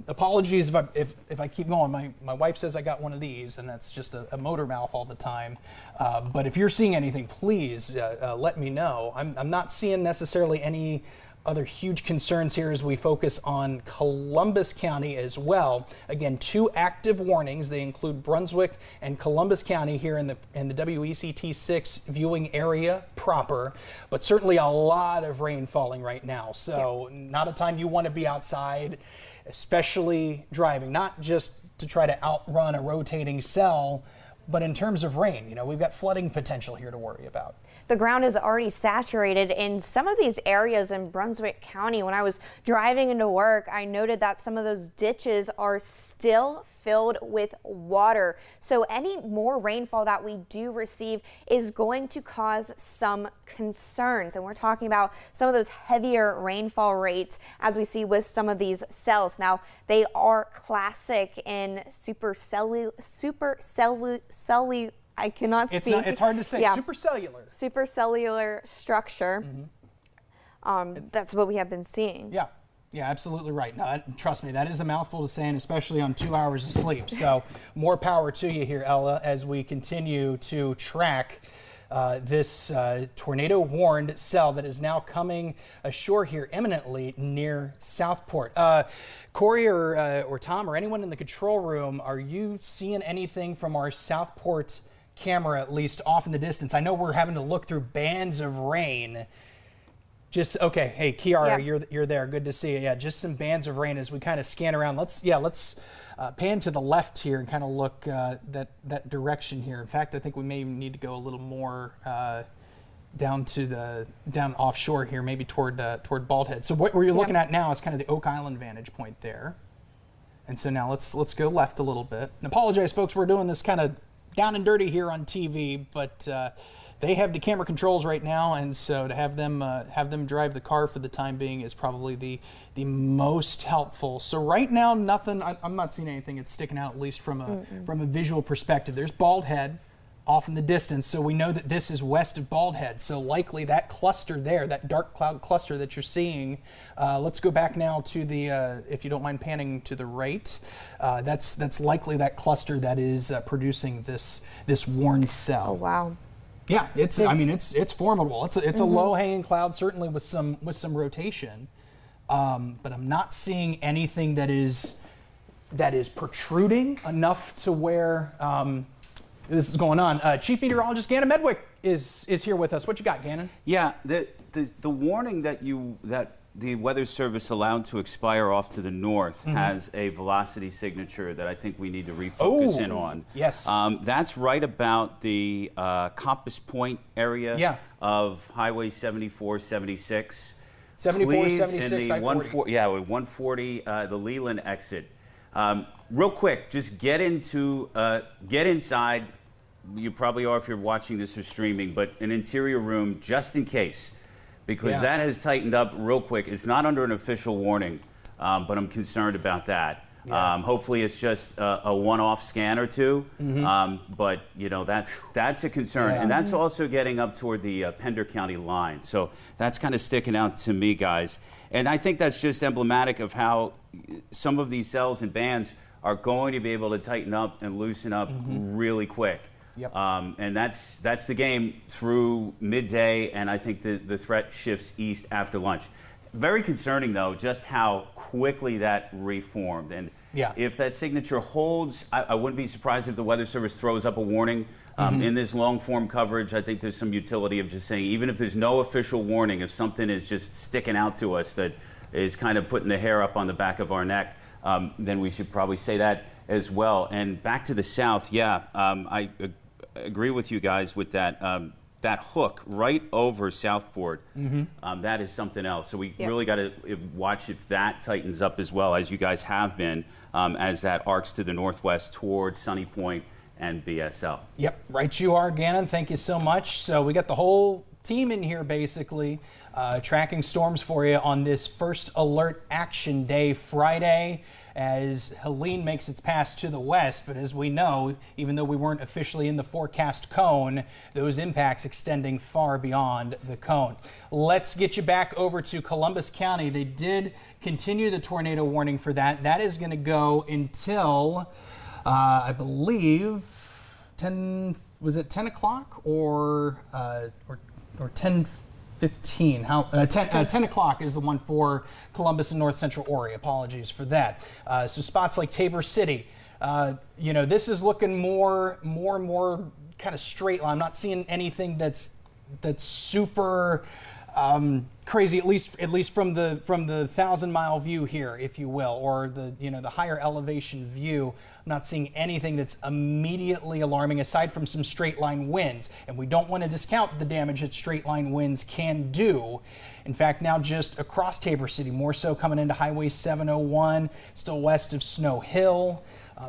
Apologies if I keep going. My wife says I got one of these, and that's just a motor mouth all the time. But if you're seeing anything, please let me know. I'm not seeing necessarily any other huge concerns here as we focus on Columbus County as well. Again, 2 active warnings. They include Brunswick and Columbus County here in the WECT 6 viewing area proper, but certainly a lot of rain falling right now. So not a time you want to be outside, especially driving, not just to try to outrun a rotating cell, but in terms of rain. You know, we've got flooding potential here to worry about. The ground is already saturated in some of these areas in Brunswick County. When I was driving into work, I noted that some of those ditches are still filled with water. So any more rainfall that we do receive is going to cause some concerns. And we're talking about some of those heavier rainfall rates as we see with some of these cells. Now, they are classic in supercellular I cannot speak. It's hard to say. Yeah. Supercellular. Supercellular structure. That's what we have been seeing. Yeah. Yeah, absolutely right. No, trust me, that is a mouthful to say, and especially on 2 hours of sleep. So more power to you here, Ella, as we continue to track this tornado-warned cell that is now coming ashore here imminently near Southport. Corey or Tom or anyone in the control room, are you seeing anything from our Southport camera, at least off in the distance? I know we're having to look through bands of rain. Just okay. Hey, Kiara, you're there. Good to see you. Yeah, just some bands of rain as we kind of scan around. Let's pan to the left here and kind of look that direction here. In fact, I think we may need to go a little more down offshore here, maybe toward Bald Head. So what you're looking at now is kind of the Oak Island vantage point there. And so now let's go left a little bit. And apologize, folks, we're doing this kind of down and dirty here on TV, but they have the camera controls right now, and so to have them drive the car for the time being is probably the most helpful. So right now, nothing. I'm not seeing anything that's sticking out, at least from a visual perspective. There's Bald Head off in the distance, so we know that this is west of Bald Head. So likely that cluster there, that dark cloud cluster that you're seeing. Let's go back now to the, if you don't mind panning to the right. That's likely that cluster that is producing this warned cell. Oh wow. Yeah, it's formidable. It's a low-hanging cloud, certainly with some rotation, but I'm not seeing anything that is protruding enough to where this is going on. Chief Meteorologist Gannon Medwick is here with us. What you got, Gannon? Yeah, the warning that the Weather Service allowed to expire off to the north has a velocity signature that I think we need to refocus in on. Yes. That's right about the Compass Point area of Highway 74, 76. 74, 76, I-40. Yeah, with 140, the Leland exit. Real quick, just get inside. You probably are if you're watching this or streaming, but an interior room just in case. Because that has tightened up real quick. It's not under an official warning, but I'm concerned about that. Yeah. Hopefully it's just a one-off scan or two, but you know that's a concern, and that's also getting up toward the Pender County line. So that's kind of sticking out to me, guys. And I think that's just emblematic of how some of these cells and bands are going to be able to tighten up and loosen up really quick. Yep. And that's the game through midday, and I think the threat shifts east after lunch. Very concerning, though, just how quickly that reformed. And if that signature holds, I wouldn't be surprised if the Weather Service throws up a warning. In this long-form coverage, I think there's some utility of just saying, even if there's no official warning, if something is just sticking out to us that is kind of putting the hair up on the back of our neck, then we should probably say that as well. And back to the south, I agree with you guys with that that hook right over Southport. That is something else. So we really got to watch if that tightens up as well, as you guys have been, as that arcs to the northwest towards Sunny Point and BSL. Yep, right you are, Gannon. Thank you so much. So we got the whole team in here basically tracking storms for you on this first alert action day Friday, as Helene makes its pass to the west. But as we know, even though we weren't officially in the forecast cone, those impacts extending far beyond the cone. Let's get you back over to Columbus County. They did continue the tornado warning for that. That is going to go until, I believe, 10 o'clock or 10:15. 10 o'clock is the one for Columbus and North Central Horry. Apologies for that. So spots like Tabor City, this is looking more and more kind of straight line. I'm not seeing anything that's super crazy, at least from the 1,000-mile view here, if you will, or the higher elevation view. I'm not seeing anything that's immediately alarming aside from some straight line winds, and we don't want to discount the damage that straight line winds can do. In fact, now just across Tabor City, more so coming into Highway 701, still west of Snow Hill.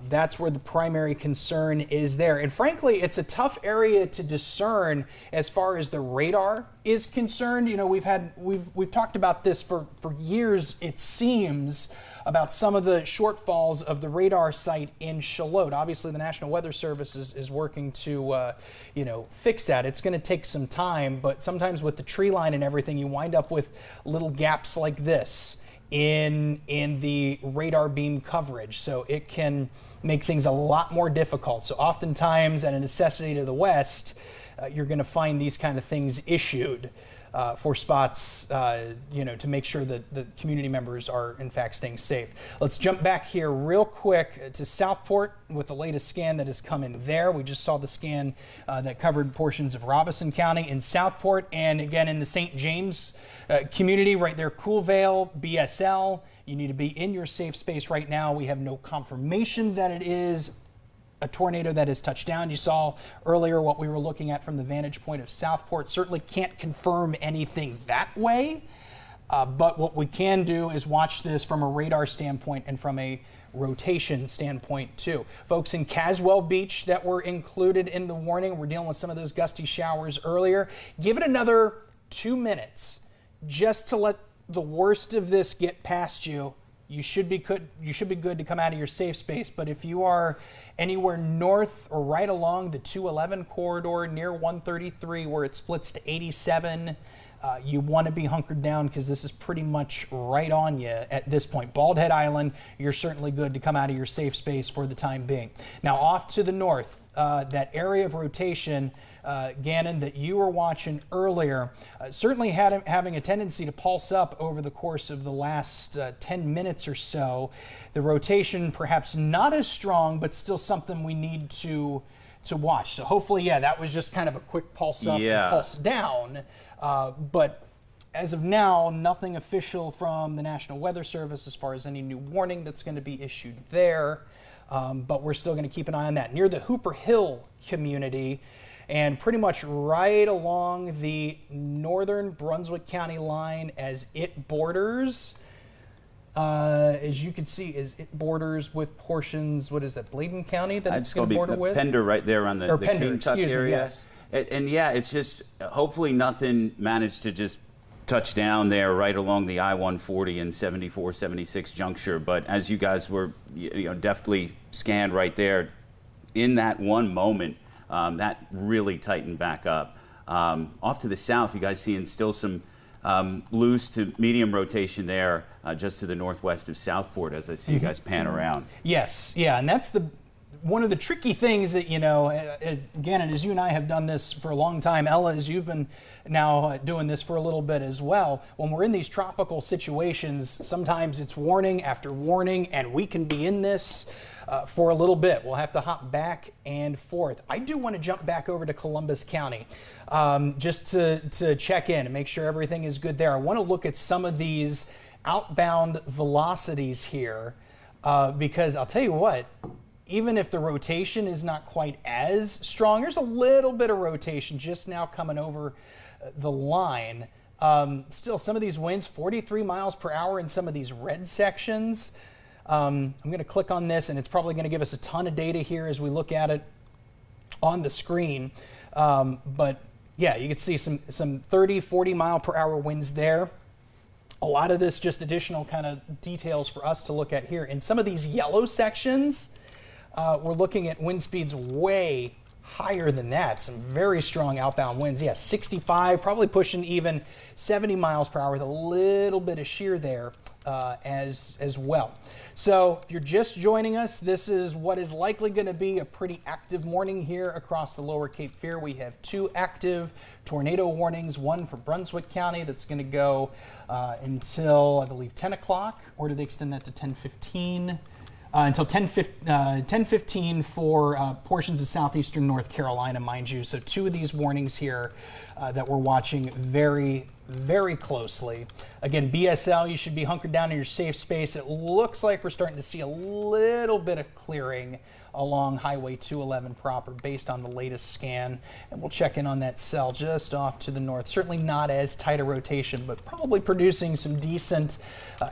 That's where the primary concern is there. And frankly, it's a tough area to discern as far as the radar is concerned. We've talked about this for years, it seems. about some of the shortfalls of the radar site in Charlotte. Obviously, the National Weather Service is working to, fix that. It's going to take some time, but sometimes with the tree line and everything, you wind up with little gaps like this in the radar beam coverage. So it can make things a lot more difficult. So oftentimes, at a necessity to the west, you're going to find these kind of things issued for spots, to make sure that the community members are in fact staying safe. Let's jump back here real quick to Southport with the latest scan that has come in there. We just saw the scan that covered portions of Robeson County in Southport, and again in the St. James community right there, Coolvale, BSL. You need to be in your safe space right now. We have no confirmation that it is a tornado that has touched down. You saw earlier what we were looking at from the vantage point of Southport. Certainly can't confirm anything that way, but what we can do is watch this from a radar standpoint and from a rotation standpoint too. Folks in Caswell Beach that were included in the warning, we're dealing with some of those gusty showers earlier. Give it another 2 minutes just to let the worst of this get past you. You should be good to come out of your safe space. But if you are anywhere north or right along the 211 corridor near 133 where it splits to 87, you want to be hunkered down because this is pretty much right on you at this point. Bald Head Island, you're certainly good to come out of your safe space for the time being. Now off to the north, that area of rotation, Gannon, that you were watching earlier, certainly having a tendency to pulse up over the course of the last 10 minutes or so. The rotation perhaps not as strong, but still something we need to watch. So hopefully, that was just kind of a quick pulse up and pulse down. But as of now, nothing official from the National Weather Service as far as any new warning that's going to be issued there. But we're still going to keep an eye on that. Near the Hooper Hill community, and pretty much right along the northern Brunswick County line as it borders, as you can see, it borders with portions, what is that, Bladen County that it's going to border with? Pender right there on the Kentucky area. Yes. And it's just, hopefully nothing managed to just touch down there right along the I-140 and 74, 76 juncture. But as you guys were deftly scanned right there, in that one moment, that really tightened back up. Off to the south, you guys seeing still some loose to medium rotation there just to the northwest of Southport as I see you guys pan around. Yes, and that's one of the tricky things that, again, and as you and I have done this for a long time, Ella, as you've been now doing this for a little bit as well, when we're in these tropical situations, sometimes it's warning after warning, and we can be in this for a little bit. We'll have to hop back and forth. I do want to jump back over to Columbus County just to check in and make sure everything is good there. I want to look at some of these outbound velocities here because I'll tell you what, even if the rotation is not quite as strong, there's a little bit of rotation just now coming over the line. Still, some of these winds, 43 miles per hour in some of these red sections. I'm going to click on this, and it's probably going to give us a ton of data here as we look at it on the screen. But yeah, you can see some 30, 40 mile per hour winds there. A lot of this just additional kind of details for us to look at here. In some of these yellow sections, we're looking at wind speeds way higher than that. Some very strong outbound winds. 65, probably pushing even 70 miles per hour with a little bit of shear there as well. So if you're just joining us, this is what is likely going to be a pretty active morning here across the lower Cape Fear. We have 2 active tornado warnings, one for Brunswick County that's going to go until, I believe, 10 o'clock, or do they extend that to 10:15? Until 10:15 for portions of southeastern North Carolina, mind you. So 2 of these warnings here that we're watching very, very closely. Again, BSL, you should be hunkered down in your safe space. It looks like we're starting to see a little bit of clearing along Highway 211 proper based on the latest scan. And we'll check in on that cell just off to the north. Certainly not as tight a rotation, but probably producing some decent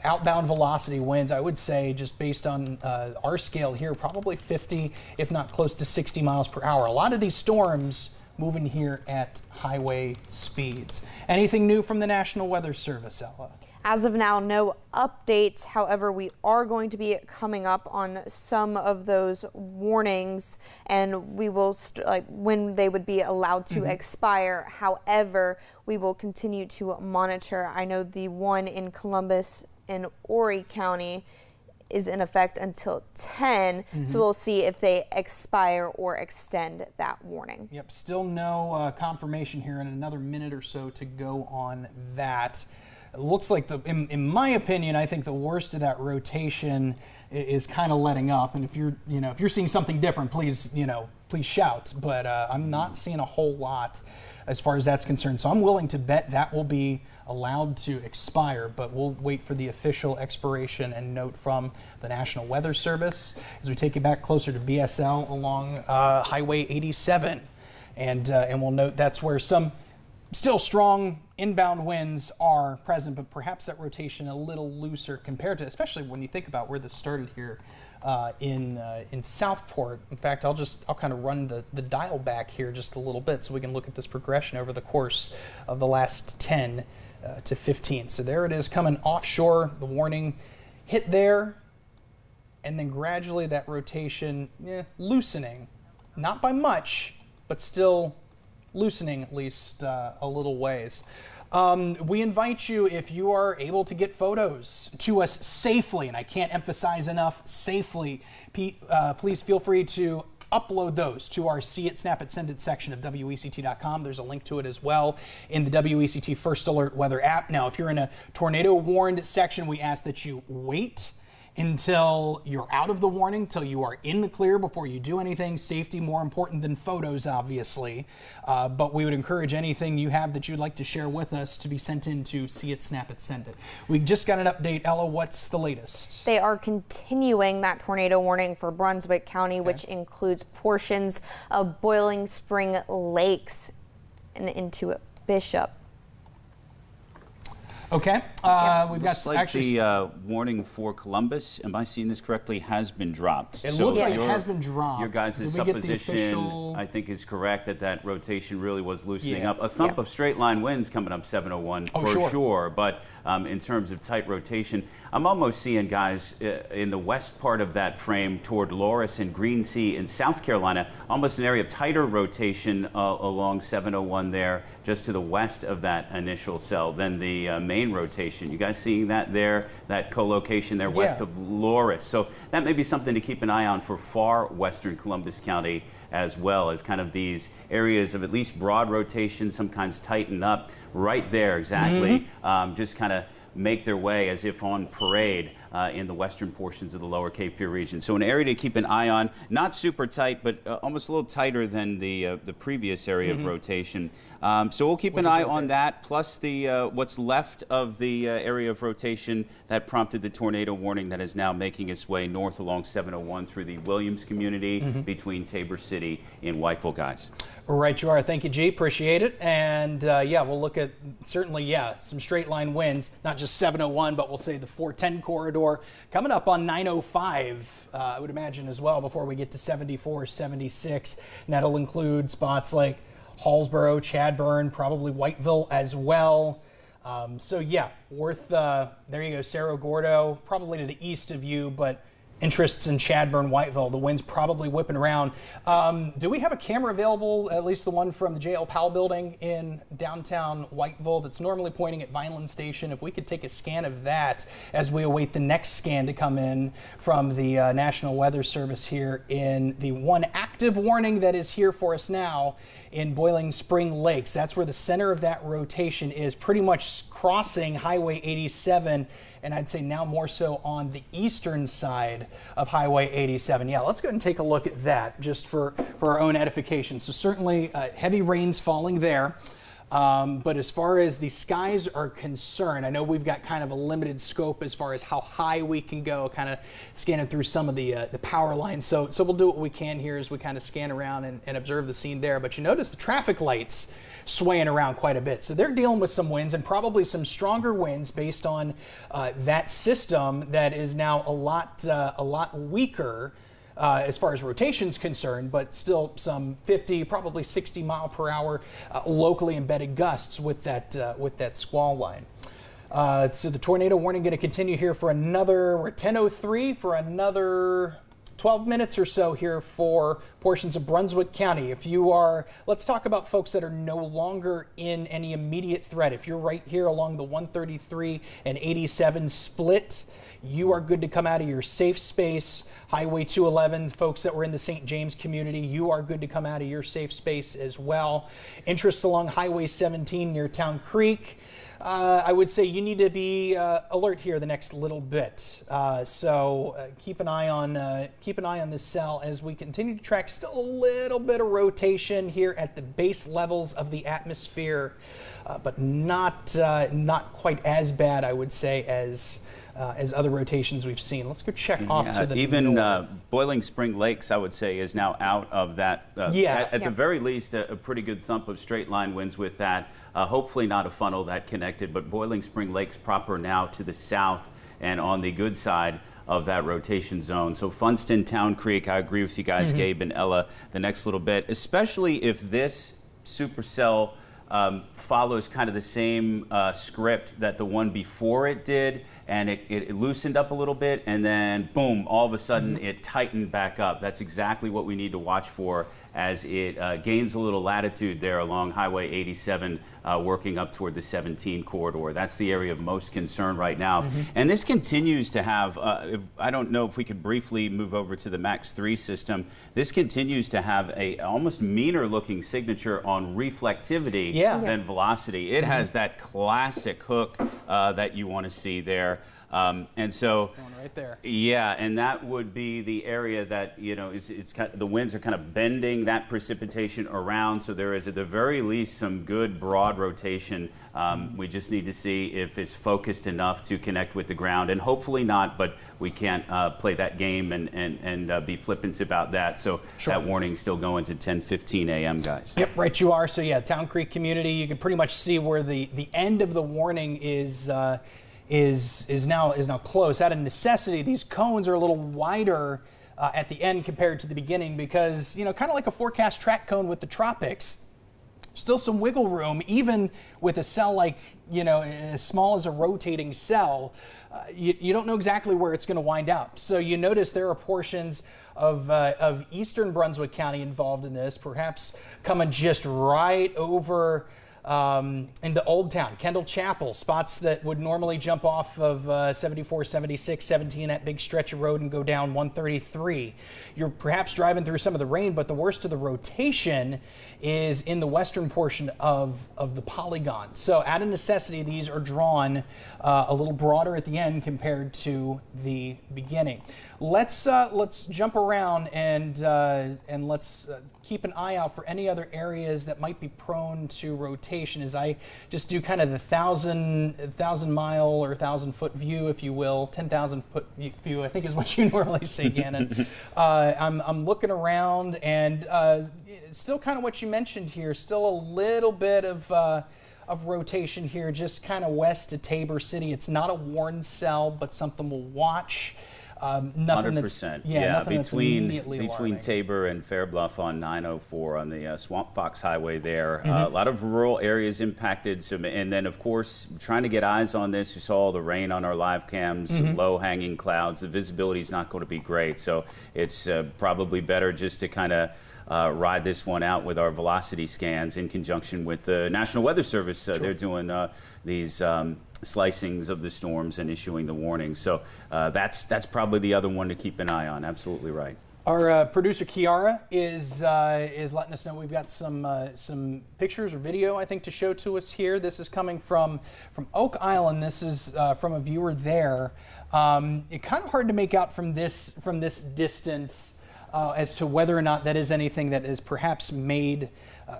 outbound velocity winds. I would say just based on our scale here, probably 50, if not close to 60 miles per hour. A lot of these storms moving here at highway speeds. Anything new from the National Weather Service, Ella? As of now, no updates. However, we are going to be coming up on some of those warnings, and we will when they would be allowed to expire. However, we will continue to monitor. I know the one in Columbus and Horry County is in effect until 10, so we'll see if they expire or extend that warning. Yep, still no confirmation here, and another minute or so to go on that. It looks like, in my opinion, I think the worst of that rotation is kind of letting up. And if you're seeing something different, please shout. But I'm not seeing a whole lot as far as that's concerned. So I'm willing to bet that will be allowed to expire, but we'll wait for the official expiration and note from the National Weather Service as we take you back closer to BSL along Highway 87. And we'll note that's where some still strong inbound winds are present, but perhaps that rotation a little looser compared to, especially when you think about where this started here in Southport. In fact, I'll kind of run the dial back here just a little bit so we can look at this progression over the course of the last 10 to 15. So there it is coming offshore. The warning hit there, and then gradually that rotation loosening, not by much, but still loosening at least a little ways. We invite you, if you are able to get photos to us safely, and I can't emphasize enough, safely, please feel free to upload those to our See It, Snap It, Send It section of WECT.com. There's a link to it as well in the WECT First Alert Weather app. Now, if you're in a tornado warned section, we ask that you wait until you're out of the warning, till you are in the clear before you do anything. Safety more important than photos, obviously. But we would encourage anything you have that you'd like to share with us to be sent in to See It, Snap It, Send It. We just got an update. Ella, what's the latest? They are continuing that tornado warning for Brunswick County, which includes portions of Boiling Spring Lakes and into Bishop. Okay, we've got like actually the warning for Columbus. Am I seeing this correctly? Has been dropped. It looks like it has been dropped. Your guys' supposition, I think, is correct that rotation really was loosening up. A thump of straight line winds coming up 701 for sure. But in terms of tight rotation, I'm almost seeing guys in the west part of that frame toward Loris and Green Sea in South Carolina, almost an area of tighter rotation along 701 there, just to the west of that initial cell than the main rotation. You guys seeing that there, that co-location there west of Loris? So that may be something to keep an eye on for far western Columbus County, as well as kind of these areas of at least broad rotation, sometimes tighten up right there exactly, just kind of make their way as if on parade in the western portions of the lower Cape Fear region. So an area to keep an eye on, not super tight, but almost a little tighter than the previous area of rotation. So we'll keep an eye on that, plus the what's left of the area of rotation that prompted the tornado warning that is now making its way north along 701 through the Williams community between Tabor City and Whiteville, guys. Right, you are. Thank you, G. Appreciate it. And yeah, we'll look at certainly, some straight line winds, not just 701, but we'll say the 410 corridor coming up on 905, I would imagine as well, before we get to 74, 76. And that'll include spots like Hallsborough, Chadburn, probably Whiteville as well. So yeah, worth, there you go, Cerro Gordo, probably to the east of you, but interests in Chadburn, Whiteville. The wind's probably whipping around. Do we have a camera available, at least the one from the J.L. Powell building in downtown Whiteville that's normally pointing at Vineland Station? If we could take a scan of that as we await the next scan to come in from the National Weather Service here in the one active warning that is here for us now in Boiling Spring Lakes. That's where the center of that rotation is, pretty much crossing Highway 87. And I'd say now more so on the eastern side of Highway 87. Yeah, let's go ahead and take a look at that just for our own edification. So certainly heavy rains falling there. But as far as the skies are concerned, I know we've got kind of a limited scope as far as how high we can go, kind of scanning through some of the power lines. So we'll do what we can here as we kind of scan around and observe the scene there. But you notice the traffic lights swaying around quite a bit. So they're dealing with some winds and probably some stronger winds based on that system that is now a lot weaker as far as rotation's concerned, but still some 50, probably 60 mile per hour locally embedded gusts with that squall line. So the tornado warning going to continue here for another, we're at 10:03 for another 12 minutes or so here for portions of Brunswick County. If you are, let's talk about folks that are no longer in any immediate threat. If you're right here along the 133 and 87 split, you are good to come out of your safe space. Highway 211, folks that were in the St. James community, you are good to come out of your safe space as well. Interests along Highway 17 near Town Creek. I would say you need to be alert here the next little bit. So keep an eye on this cell as we continue to track still a little bit of rotation here at the base levels of the atmosphere, but not quite as bad, I would say, as other rotations we've seen. Let's go check off to the even north. Boiling Spring Lakes, I would say, is now out of that. At the very least, a pretty good thump of straight line winds with that. Hopefully not a funnel that connected, but Boiling Spring Lakes proper now to the south and on the good side of that rotation zone. So Funston, Town Creek, I agree with you guys, Gabe and Ella, the next little bit, especially if this supercell follows kind of the same script that the one before it did, and it loosened up a little bit, and then boom, all of a sudden it tightened back up. That's exactly what we need to watch for as it gains a little latitude there along Highway 87, working up toward the 17 corridor. That's the area of most concern right now. And this continues to have, I don't know if we could briefly move over to the MAX 3 system. This continues to have a almost meaner looking signature on reflectivity than velocity. It has that classic hook that you want to see there. And so, going right there. Yeah, and that would be the area that, you know, it's kind of, the winds are kind of bending that precipitation around. So there is at the very least some good broad rotation. We just need to see if it's focused enough to connect with the ground, and hopefully not, but we can't play that game and be flippant about that. So that warning still going to 10:15 a.m., guys. Yep, right you are. So yeah, Town Creek community, you can pretty much see where the end of the warning is now close. Out of necessity, these cones are a little wider at the end compared to the beginning because, you know, kind of like a forecast track cone with the tropics, still some wiggle room, even with a cell like, you know, as small as a rotating cell. You don't know exactly where it's going to wind up. So you notice there are portions of eastern Brunswick County involved in this, perhaps coming just right over into Old Town, Kendall Chapel, spots that would normally jump off of 74, 76, 17, that big stretch of road and go down 133. You're perhaps driving through some of the rain, but the worst of the rotation is in the western portion of the polygon. So out of necessity, these are drawn a little broader at the end compared to the beginning. Let's jump around and let's keep an eye out for any other areas that might be prone to rotation as I just do kind of the 1,000 mile or 1,000 foot view, if you will, 10,000 foot view, I think is what you normally see, Gannon. I'm looking around and still kind of what you mentioned here, still a little bit of rotation here, just kind of west to Tabor City. It's not a warned cell, but something we'll watch. Nothing 100%. Nothing that's immediately between alarming. Tabor and Fairbluff on 904 on the Swamp Fox Highway there. A lot of rural areas impacted. So, and then, of course, trying to get eyes on this. You saw all the rain on our live cams, low hanging clouds. The visibility is not going to be great. So it's probably better just to kind of ride this one out with our velocity scans in conjunction with the National Weather Service. They're doing these slicings of the storms and issuing the warnings. So that's probably the other one to keep an eye on. Absolutely right. Our producer Kiara is letting us know we've got some pictures or video, I think, to show to us here. This is coming from Oak Island. This is from a viewer there. It's kind of hard to make out from this distance as to whether or not that is anything that has perhaps made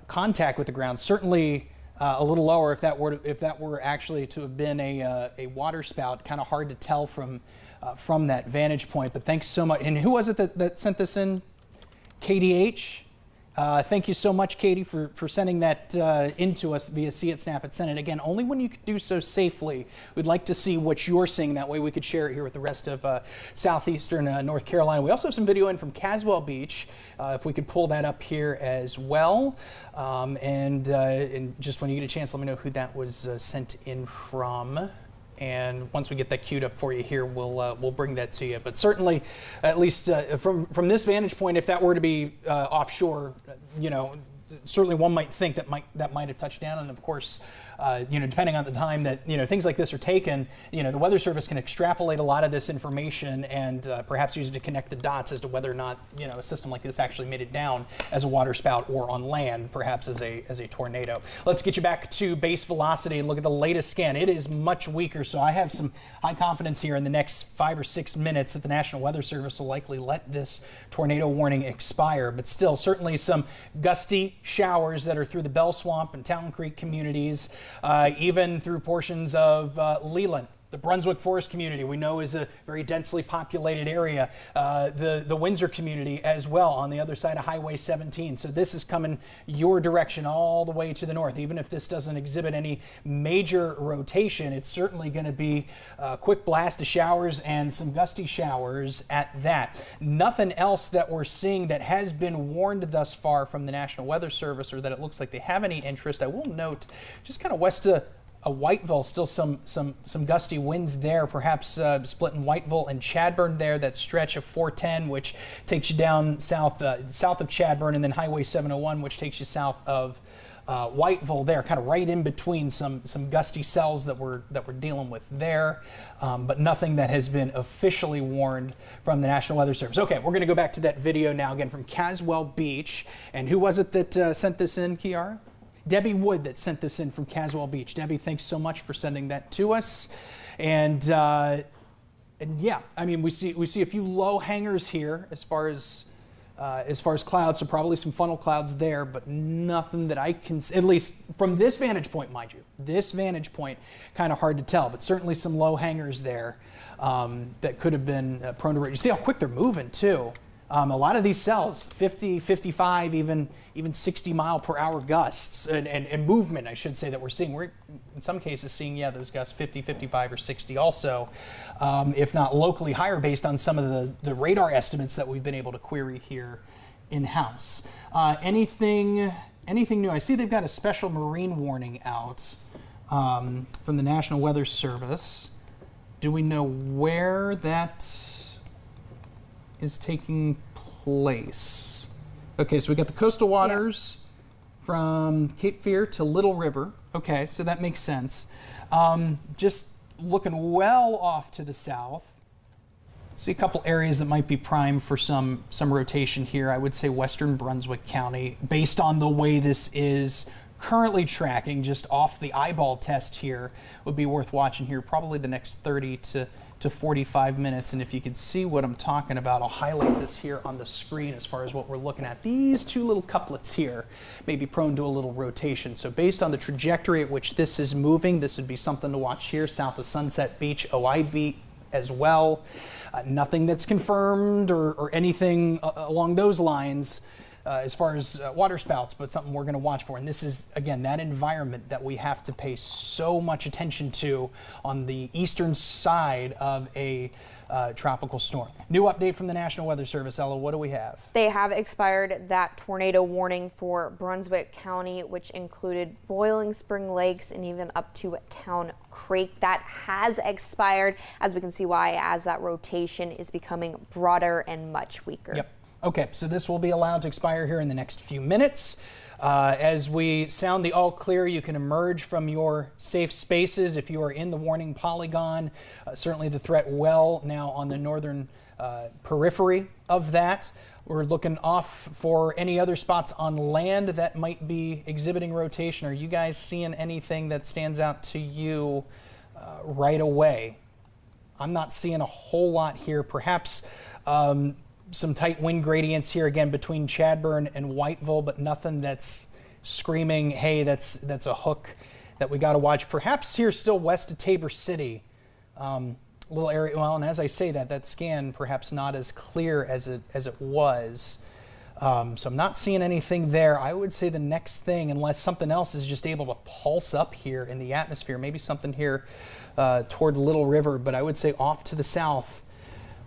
contact with the ground. Certainly a little lower if that were actually to have been a water spout. Kind of hard to tell from that vantage point. But thanks so much. And who was it that sent this in? KDH. Thank you so much, Katie, for sending that in to us via See It, Snap It, Send It. Again, only when you could do so safely. We'd like to see what you're seeing. That way we could share it here with the rest of southeastern North Carolina. We also have some video in from Caswell Beach, if we could pull that up here as well. And just when you get a chance, let me know who that was sent in from. And once we get that queued up for you here, we'll bring that to you. But certainly, at least from this vantage point, if that were to be offshore, certainly one might think that might have touched down. And of course, depending on the time that things like this are taken, the Weather Service can extrapolate a lot of this information and perhaps use it to connect the dots as to whether or not a system like this actually made it down as a water spout or on land, perhaps as a tornado. Let's get you back to base velocity and look at the latest scan. It is much weaker, so I have some high confidence here in the next 5 or 6 minutes that the National Weather Service will likely let this tornado warning expire. But still, certainly some gusty showers that are through the Bell Swamp and Town Creek communities. Even through portions of Leland. The Brunswick Forest community we know is a very densely populated area. The Windsor community as well on the other side of Highway 17. So this is coming your direction all the way to the north. Even if this doesn't exhibit any major rotation, it's certainly going to be a quick blast of showers and some gusty showers at that. Nothing else that we're seeing that has been warned thus far from the National Weather Service, or that it looks like they have any interest. I will note just kind of west of Whiteville, still some gusty winds there, perhaps splitting Whiteville and Chadburn there, that stretch of 410, which takes you down south of Chadburn, and then Highway 701, which takes you south of Whiteville there, kind of right in between some gusty cells that we're dealing with there, but nothing that has been officially warned from the National Weather Service. Okay, we're going to go back to that video now, again from Caswell Beach. And who was it that sent this in, Kiara? Debbie Wood that sent this in from Caswell Beach. Debbie, thanks so much for sending that to us. And yeah, I mean, we see a few low hangers here as far as clouds, so probably some funnel clouds there, but nothing that I can, at least from this vantage point, mind you, this vantage point, kind of hard to tell, but certainly some low hangers there that could have been prone to. You see how quick they're moving too. A lot of these cells, 50, 55, even 60 mile per hour gusts and movement, I should say, that we're seeing. We're in some cases seeing, those gusts 50, 55, or 60 also, if not locally higher based on some of the radar estimates that we've been able to query here in-house. Anything new? I see they've got a special marine warning out from the National Weather Service. Do we know where that is taking place? Okay, so we got the coastal waters from Cape Fear to Little River. Okay, so that makes sense. Just looking well off to the south. See a couple areas that might be prime for some rotation here. I would say western Brunswick County, based on the way this is currently tracking, just off the eyeball test here, would be worth watching here probably the next 30 to 45 minutes. And if you can see what I'm talking about, I'll highlight this here on the screen as far as what we're looking at. These two little couplets here may be prone to a little rotation. So based on the trajectory at which this is moving, this would be something to watch here south of Sunset Beach, OIB as well. Nothing that's confirmed or anything along those lines as far as water spouts, but something we're going to watch for. And this is, again, that environment that we have to pay so much attention to on the eastern side of a tropical storm. New update from the National Weather Service. Ella, what do we have? They have expired that tornado warning for Brunswick County, which included Boiling Spring Lakes and even up to Town Creek. That has expired, as we can see why, as that rotation is becoming broader and much weaker. Yep. Okay, so this will be allowed to expire here in the next few minutes. As we sound the all clear, you can emerge from your safe spaces if you are in the warning polygon. Certainly the threat well now on the northern periphery of that. We're looking off for any other spots on land that might be exhibiting rotation. Are you guys seeing anything that stands out to you right away? I'm not seeing a whole lot here. Perhaps some tight wind gradients here again between Chadburn and Whiteville, but nothing that's screaming, hey, that's a hook that we got to watch. Perhaps here still west of Tabor City, little area. Well, and as I say that scan perhaps not as clear as it was. So I'm not seeing anything there. I would say the next thing, unless something else is just able to pulse up here in the atmosphere, maybe something here toward Little River, but I would say off to the south,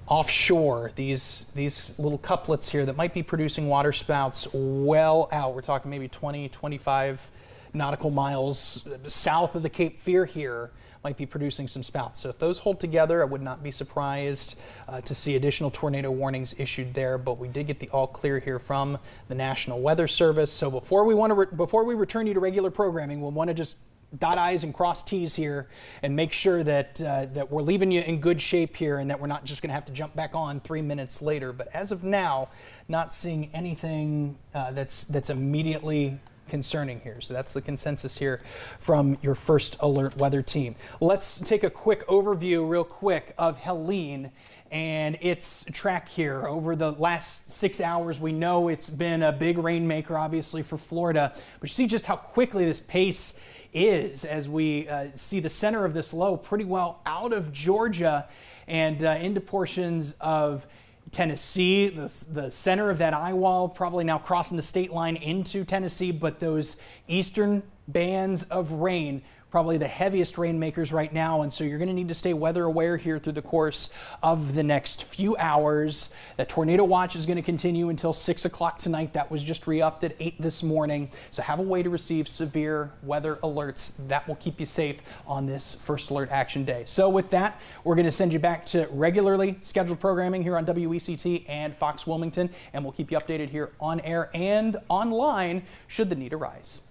offshore, these little couplets here that might be producing water spouts well out. We're talking maybe 20, 25 nautical miles south of the Cape Fear here might be producing some spouts. So if those hold together, I would not be surprised to see additional tornado warnings issued there. But we did get the all clear here from the National Weather Service. So before we return you to regular programming, we'll want to just dot I's and cross T's here and make sure that that we're leaving you in good shape here and that we're not just going to have to jump back on 3 minutes later. But as of now, not seeing anything that's immediately concerning here. So that's the consensus here from your first alert weather team. Let's take a quick overview real quick of Helene and its track here over the last 6 hours. We know it's been a big rainmaker, obviously, for Florida, but you see just how quickly this pace is as we see the center of this low pretty well out of Georgia and into portions of Tennessee. The center of that eye wall probably now crossing the state line into Tennessee, but those eastern bands of rain probably the heaviest rainmakers right now, and so you're going to need to stay weather aware here through the course of the next few hours. That tornado watch is going to continue until 6 o'clock tonight. That was just re-upped at 8 this morning. So have a way to receive severe weather alerts. That will keep you safe on this first alert action day. So with that, we're going to send you back to regularly scheduled programming here on WECT and Fox Wilmington, and we'll keep you updated here on air and online should the need arise.